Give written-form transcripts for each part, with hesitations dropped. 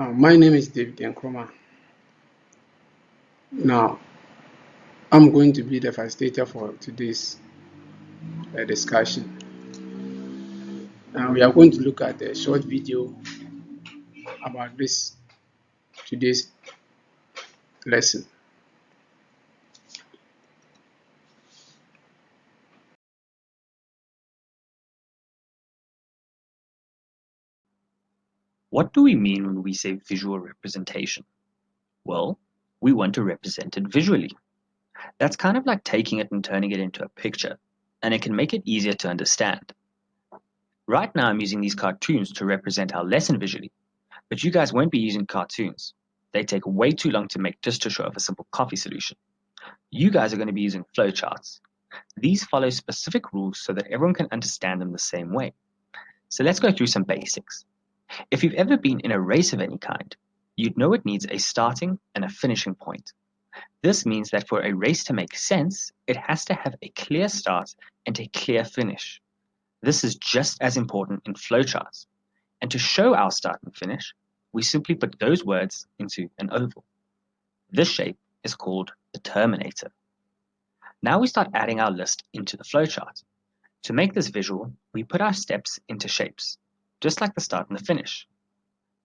My name is David Nkrumah. Now, I'm going to be the facilitator for today's discussion. Now, we are going to look at a short video about today's lesson. What do we mean when we say visual representation? Well, we want to represent it visually. That's kind of like taking it and turning it into a picture, and it can make it easier to understand. Right now I'm using these cartoons to represent our lesson visually, but you guys won't be using cartoons. They take way too long to make just to show off a simple coffee solution. You guys are going to be using flowcharts. These follow specific rules so that everyone can understand them the same way. So let's go through some basics. If you've ever been in a race of any kind, you'd know it needs a starting and a finishing point. This means that for a race to make sense, it has to have a clear start and a clear finish. This is just as important in flowcharts. And to show our start and finish, we simply put those words into an oval. This shape is called the terminator. Now we start adding our list into the flowchart. To make this visual, we put our steps into shapes, just like the start and the finish.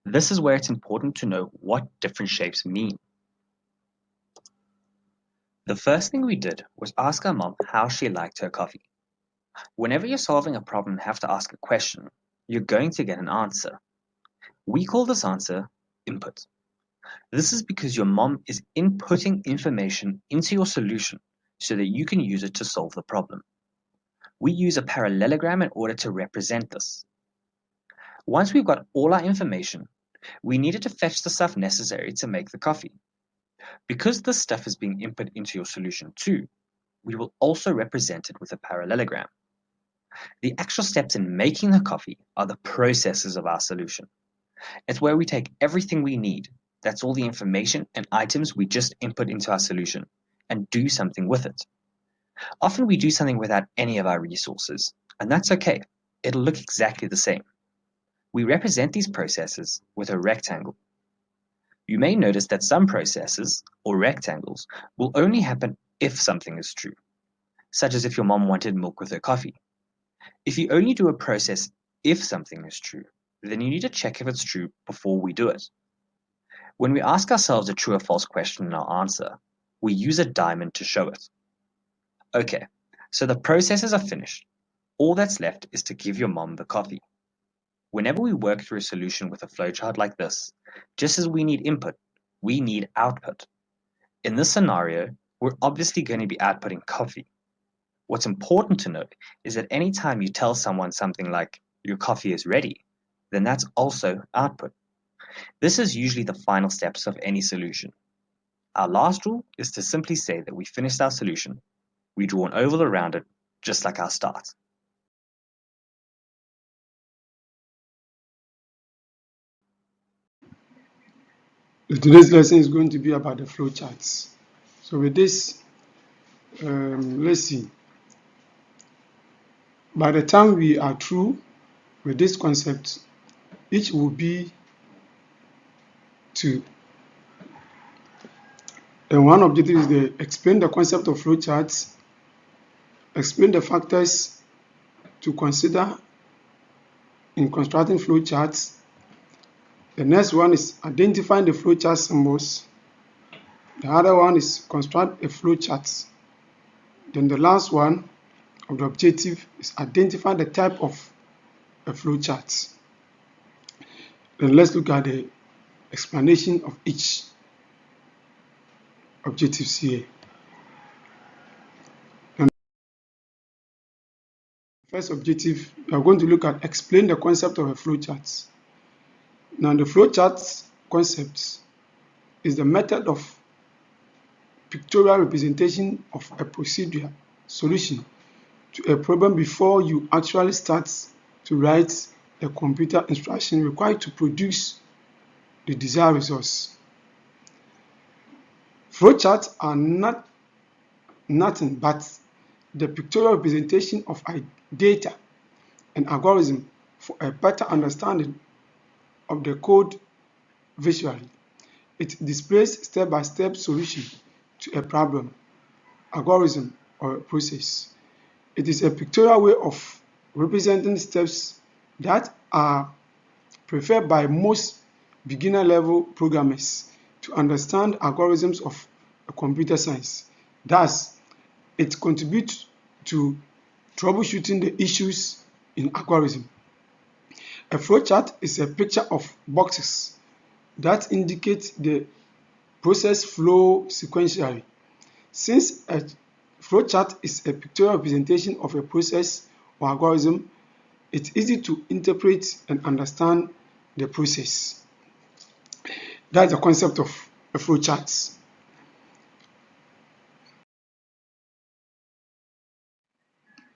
This is where it's important to know what different shapes mean. The first thing we did was ask our mom how she liked her coffee. Whenever you're solving a problem and have to ask a question, you're going to get an answer. We call this answer input. This is because your mom is inputting information into your solution so that you can use it to solve the problem. We use a parallelogram in order to represent this. Once we've got all our information, we needed to fetch the stuff necessary to make the coffee. Because this stuff is being input into your solution too, we will also represent it with a parallelogram. The actual steps in making the coffee are the processes of our solution. It's where we take everything we need, that's all the information and items we just input into our solution, and do something with it. Often we do something without any of our resources, and that's okay. It'll look exactly the same. We represent these processes with a rectangle. You may notice that some processes, or rectangles, will only happen if something is true, such as if your mom wanted milk with her coffee. If you only do a process if something is true, then you need to check if it's true before we do it. When we ask ourselves a true or false question in our answer, we use a diamond to show it. Okay, so the processes are finished. All that's left is to give your mom the coffee. Whenever we work through a solution with a flowchart like this, just as we need input, we need output. In this scenario, we're obviously going to be outputting coffee. What's important to note is that anytime you tell someone something like, your coffee is ready, then that's also output. This is usually the final steps of any solution. Our last rule is to simply say that we finished our solution. We draw an oval around it, just like our start. Today's lesson is going to be about the flowcharts. So with this, let's see. By the time we are through with this concept, each will be two. And one objective is to explain the concept of flowcharts, explain the factors to consider in constructing flowcharts. The next one is identifying the flowchart symbols. The other one is construct a flowchart. Then the last one of the objective is identify the type of a flowchart. Then let's look at the explanation of each objectives here. And first objective, we are going to look at explain the concept of a flowchart. Now the flowchart concept is the method of pictorial representation of a procedure solution to a problem before you actually start to write the computer instruction required to produce the desired results. Flowcharts are nothing but the pictorial representation of data and algorithm for a better understanding of the code visually. It displays step-by-step solution to a problem, algorithm, or a process. It is a pictorial way of representing steps that are preferred by most beginner-level programmers to understand algorithms of computer science. Thus, it contributes to troubleshooting the issues in algorithm. A flowchart is a picture of boxes that indicate the process flow sequentially. Since a flowchart is a pictorial representation of a process or algorithm, it's easy to interpret and understand the process. That's the concept of a flowchart.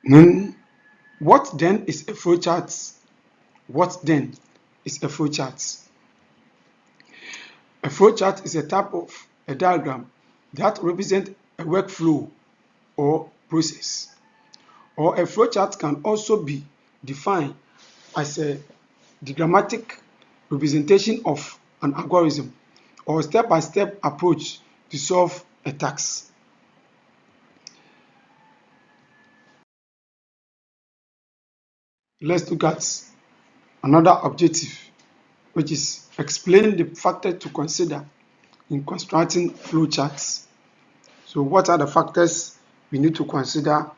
Then, what then is a flowchart? What then is a flowchart? A flowchart is a type of a diagram that represents a workflow or process. Or a flowchart can also be defined as a diagrammatic representation of an algorithm or step-by-step approach to solve a task. Let's look at another objective, which is explaining the factors to consider in constructing flowcharts. So what are the factors we need to consider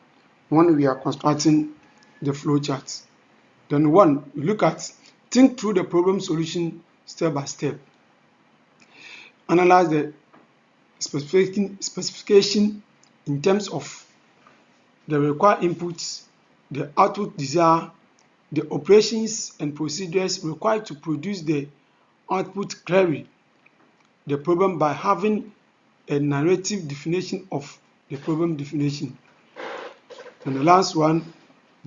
when we are constructing the flowchart? Then one, we look at think through the problem solution step by step. Analyze the specification in terms of the required inputs, the output desired, the operations and procedures required to produce the output query the problem by having a narrative definition of the problem definition. And the last one,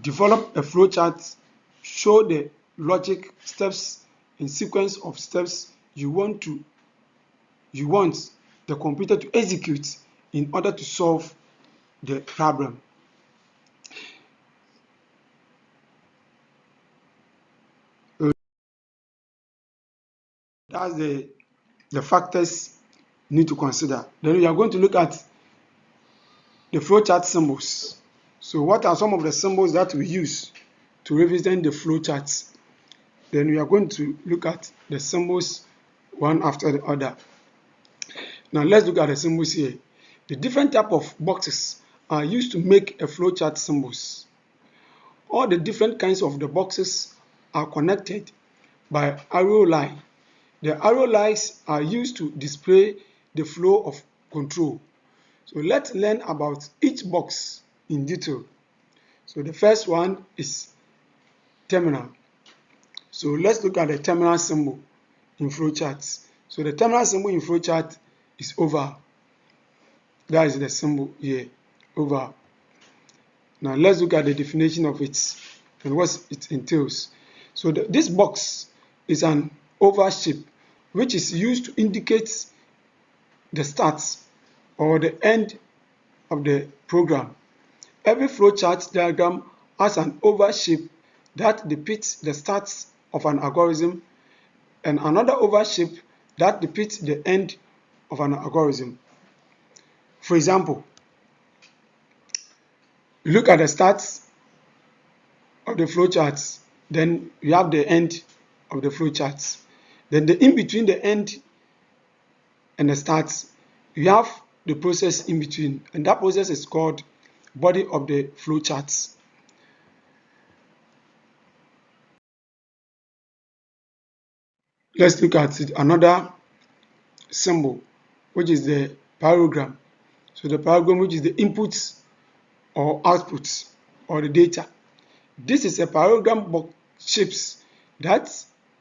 develop a flowchart, show the logic steps and sequence of steps you want the computer to execute in order to solve the problem. So that's the factors you need to consider. Then we are going to look at the flowchart symbols. So what are some of the symbols that we use to represent the flowcharts? Then we are going to look at the symbols one after the other. Now let's look at the symbols here. The different type of boxes are used to make a flowchart symbols. All the different kinds of the boxes are connected by arrow line. The arrow lines are used to display the flow of control. So let's learn about each box in detail. So the first one is terminal. So let's look at the terminal symbol in flowcharts. So the terminal symbol in flowchart is over. That is the symbol here, over. Now let's look at the definition of it and what it entails. So this box is an oval shape which is used to indicate the start or the end of the program. Every flowchart diagram has an oval shape that depicts the start of an algorithm and another oval shape that depicts the end of an algorithm. For example, you look at the start of the flowchart, then you have the end of the flowchart. Then in between the end and the start, you have the process in between, and that process is called body of the flowchart. Let's look at another symbol, which is the parallelogram. So the parallelogram, which is the inputs or outputs or the data. This is a parallelogram box shapes that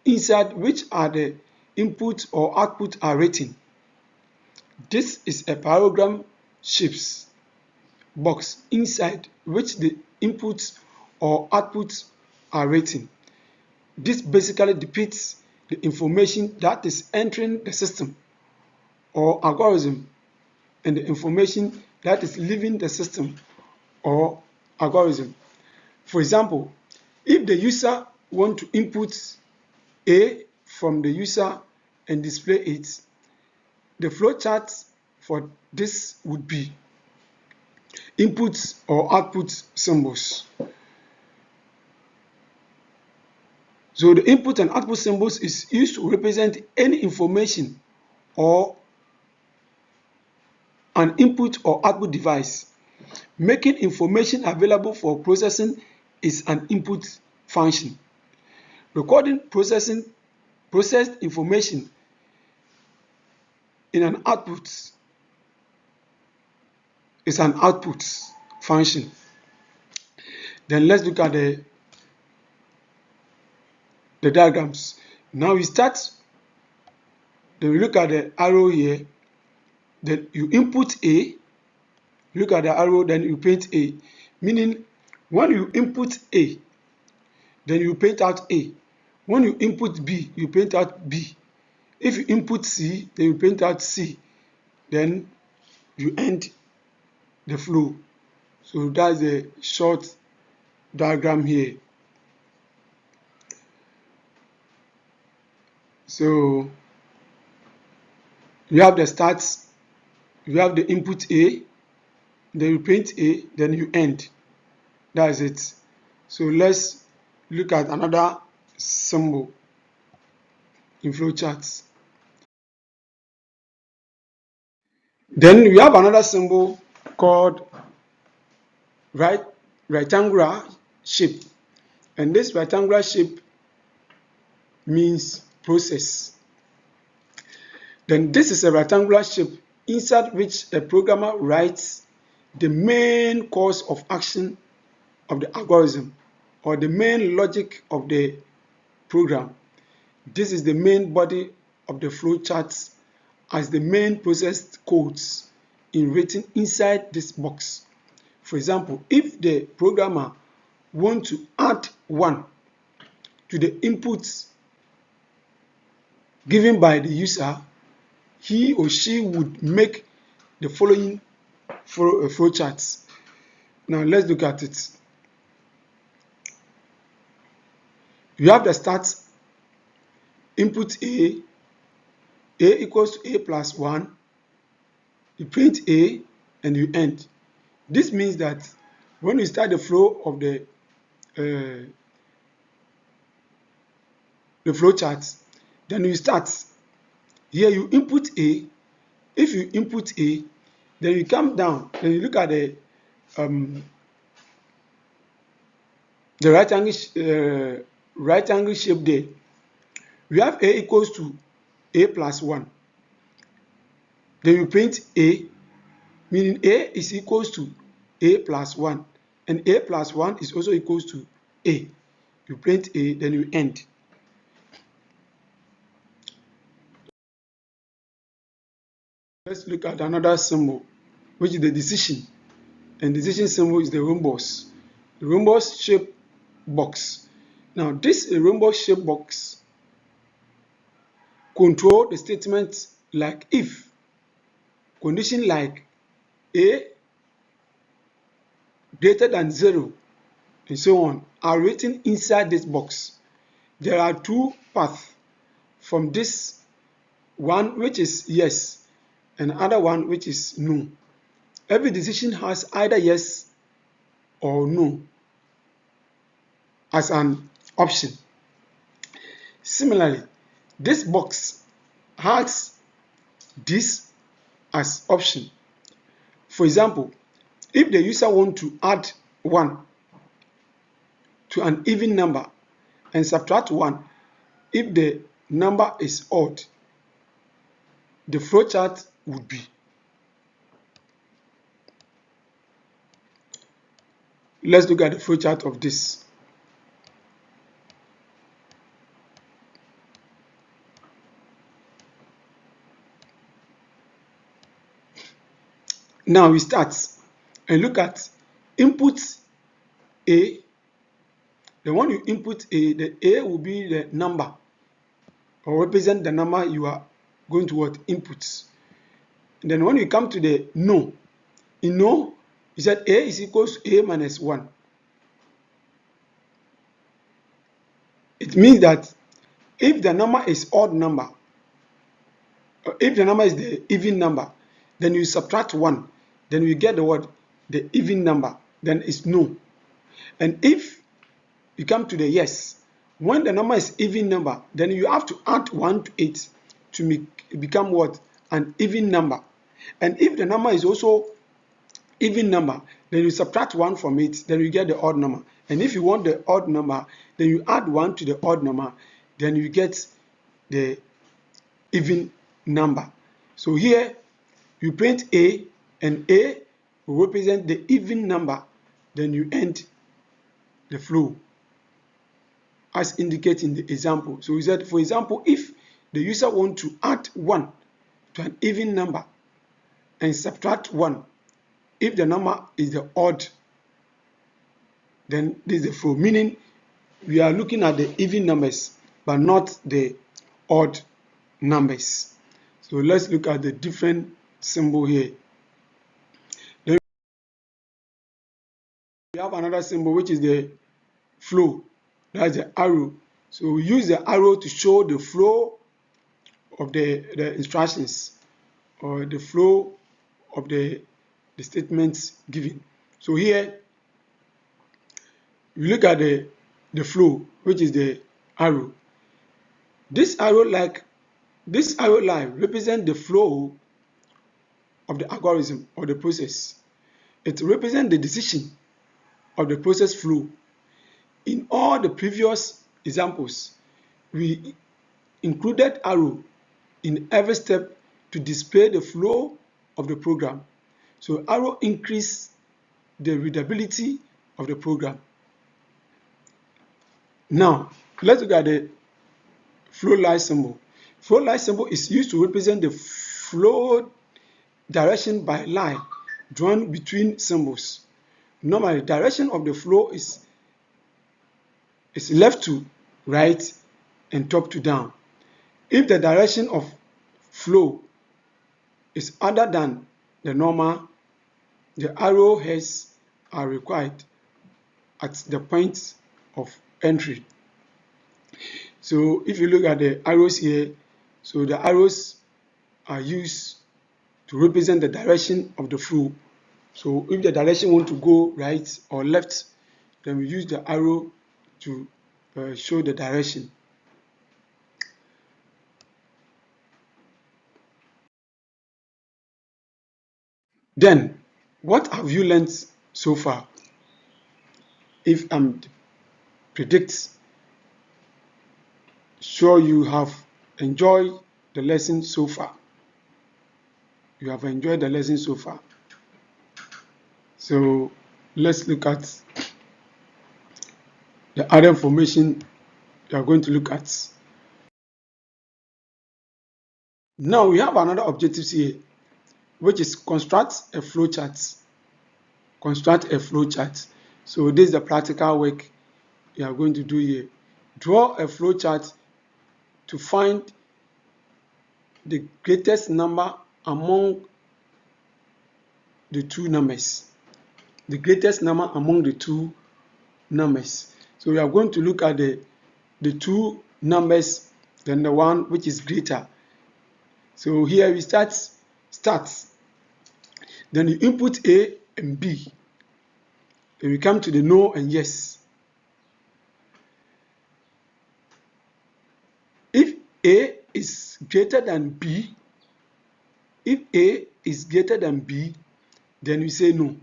inside which are the input or output are written. This is a parallelogram shapes box inside which the inputs or outputs are written. This basically depicts the information that is entering the system or algorithm and the information that is leaving the system or algorithm. For example, if the user wants to input A from the user and display it, the flowchart for this would be input or output symbols. So the input and output symbols is used to represent any information or an input or output device. Making information available for processing is an input function. Recording processed information in an output is an output function. Then let's look at the diagrams. Now we start, then we look at the arrow here, then you input A, look at the arrow, then you paint A. Meaning, when you input A, then you paint out A. When you input B, you paint out B. If you input C, then you paint out C. Then you end the flow. So that's a short diagram here. So you have the start, you have the input A, then you paint A, then you end. That's it. So let's look at another symbol in flowcharts. Then we have another symbol called rectangular shape, and this rectangular shape means process. Then this is a rectangular shape inside which a programmer writes the main course of action of the algorithm or the main logic of the program. This is the main body of the flowcharts as the main processed codes in written inside this box. For example, if the programmer wants to add 1 to the inputs given by the user, he or she would make the following flowcharts. Now let's look at it. You have the start, input A equals to A plus 1, you print A, and you end. This means that when you start the flow of the flowchart, then you start. Here you input A. If you input A, then you come down, then you look at the right angle shape there. We have A equals to A plus 1. Then you print A, meaning A is equals to A plus 1, and A plus 1 is also equals to A. You print A, then you end. Let's look at another symbol, which is the decision. And decision symbol is the rhombus. The rhombus shape box. Now, this rhombus shape box control the statement like if, condition like A greater than 0, and so on, are written inside this box. There are 2 paths from this one, which is yes, and other one, which is no. Every decision has either yes or no as an option. Similarly, this box has this as option. For example, if the user wants to add 1 to an even number and subtract 1 if the number is odd, the flowchart would be. Let's look at the flowchart of this. Now we start and look at input A. The one you input A, the A will be the number or represent the number you are going to input. And then when you come to the no, in no, you said A is equals to A minus 1. It means that if the number is odd number, If the number is the even number, then you subtract 1, then you get the what? The even number, then it's no. And if you come to the yes, when the number is even number, then you have to add 1 to it to become what? An even number. And if the number is also even number, then you subtract 1 from it, then you get the odd number. And if you want the odd number, then you add 1 to the odd number, then you get the even number. So here you print A, and A will represent the even number, then you end the flow as indicated in the example. So we said, for example, if the user want to add 1 to an even number and subtract 1, if the number is the odd, then this is the flow, meaning we are looking at the even numbers but not the odd numbers. So let's look at the different symbol here. Then we have another symbol which is the flow, that's the arrow. So we use the arrow to show the flow of the instructions, or the flow of the statements given. So here you look at the flow, which is the arrow. This arrow line represents the flow of the algorithm or the process. It represents the decision of the process flow. In all the previous examples, we included arrow in every step to display the flow of the program. So arrow increase the readability of the program. Now, let's look at the flow line symbol. Flow line symbol is used to represent the flow direction by line drawn between symbols. Normally, direction of the flow is left to right and top to down. If the direction of flow is other than the normal, the arrowheads are required at the point of entry. So if you look at the arrows here, so the arrows are used to represent the direction of the flow. So if the direction want to go right or left, then we use the arrow to show the direction. Then, what have you learned so far? If I'm predict, sure you have enjoyed the lesson so far. You have enjoyed the lesson so far. So let's look at the other information we are going to look at. Now we have another objective here, which is construct a flowchart. Construct a flowchart. So this is the practical work we are going to do here. Draw a flowchart to find the greatest number among the two numbers. The greatest number among the two numbers. So we are going to look at the two numbers, then the one which is greater. So here we start. Then you input A and B. Then we come to the no and yes. If A is greater than B, if A is greater than B, then we say no.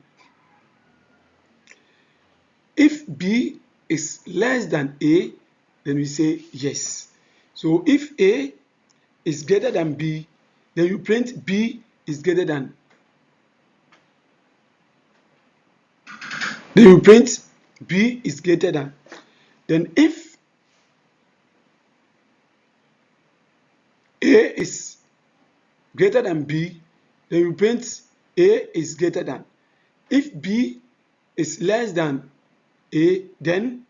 If B is less than A, then we say yes. So if A is greater than B, then you print B is greater than. Then you print B is greater than. Then if A is greater than B, then you print A is greater than. If B is less than A, then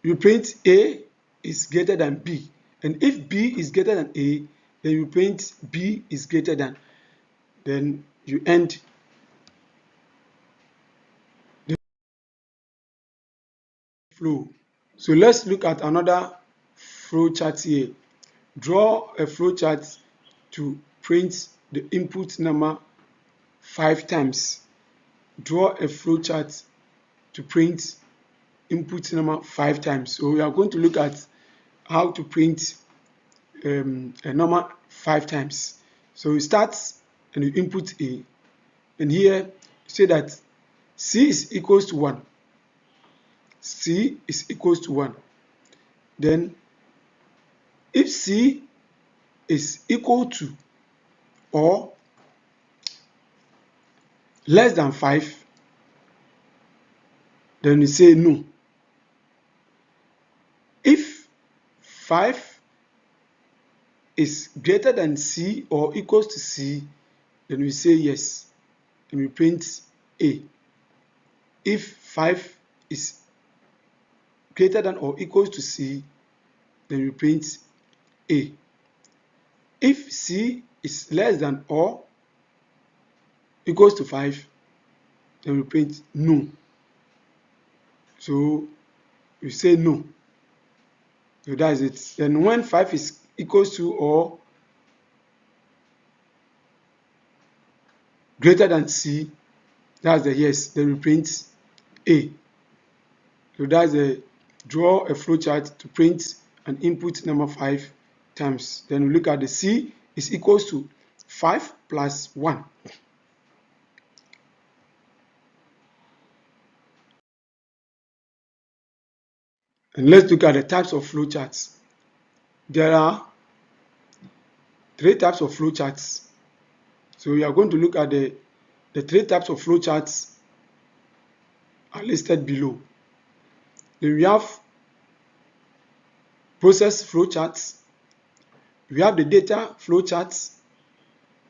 you print A is greater than B. And if B is greater than A, then you print B is greater than. Then you end the flow. So let's look at another flowchart here. Draw a flowchart to print the input number 5 times. Draw a flowchart to print input number 5 times. So we are going to look at how to print a number 5 times. So you start and you input A, and here you say that C is equals to 1. C is equals to 1. Then if C is equal to or less than 5, then we say no. If 5 is greater than C or equals to C, then we say yes, and we print A. If 5 is greater than or equals to C, then we print A. If C is less than or equals to 5, then we print no. So we say no. So that is it. Then when 5 is equals to or greater than C, that's the yes. Then we print A. So that's the draw a flowchart to print an input number 5 times. Then we look at the C is equals to 5 plus 1. And let's look at the types of flowcharts. There are 3 types of flowcharts. So we are going to look at the 3 types of flowcharts are listed below. Then we have process flowcharts, we have the data flowcharts,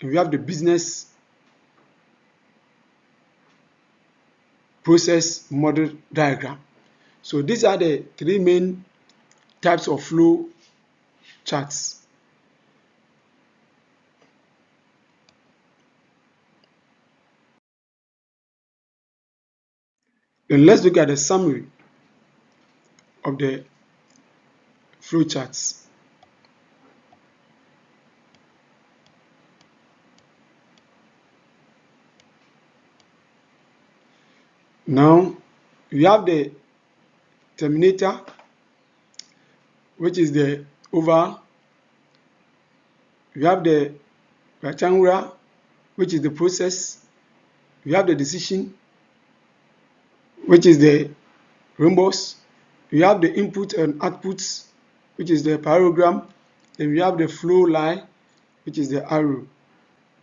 and we have the business process model diagram. So these are the 3 main types of flow charts. Then let's look at the summary of the flow charts. Now we have the terminator, which is the oval. We have the rectangular, which is the process. We have the decision, which is the rhombus. We have the input and outputs, which is the parallelogram. Then we have the flow line, which is the arrow.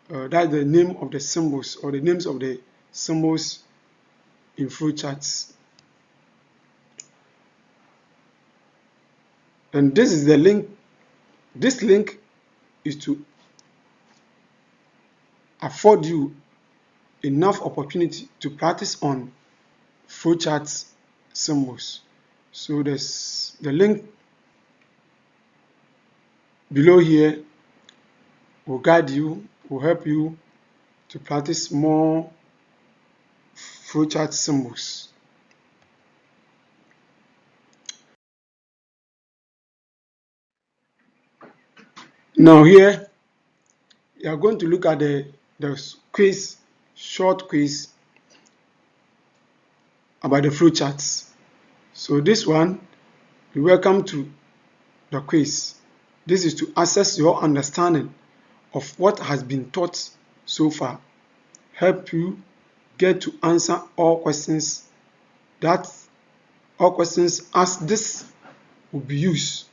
That's the name of the symbols or the names of the symbols in flow charts. And this is the link. This link is to afford you enough opportunity to practice on flowchart symbols. So there's the link below here will guide you, will help you to practice more flowchart symbols. Now here we are going to look at the quiz, short quiz about the flowcharts. So this one, you welcome to the quiz. This is to assess your understanding of what has been taught so far, help you get to answer all questions as this will be used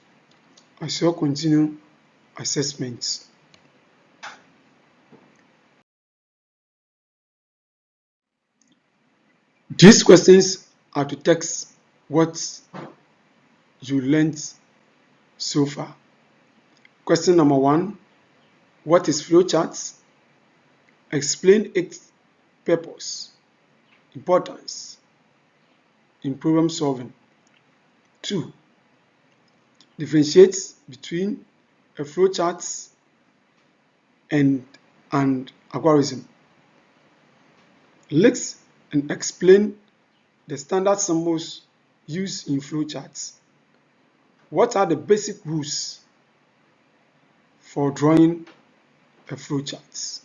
as your continuing assessment. These questions are to text what you learned so far. Question number 1, what is flowcharts? Explain its purpose, importance in problem solving. 2, differentiate between a flowchart and an algorithm. List and explain the standard symbols used in flowcharts. What are the basic rules for drawing a flowchart?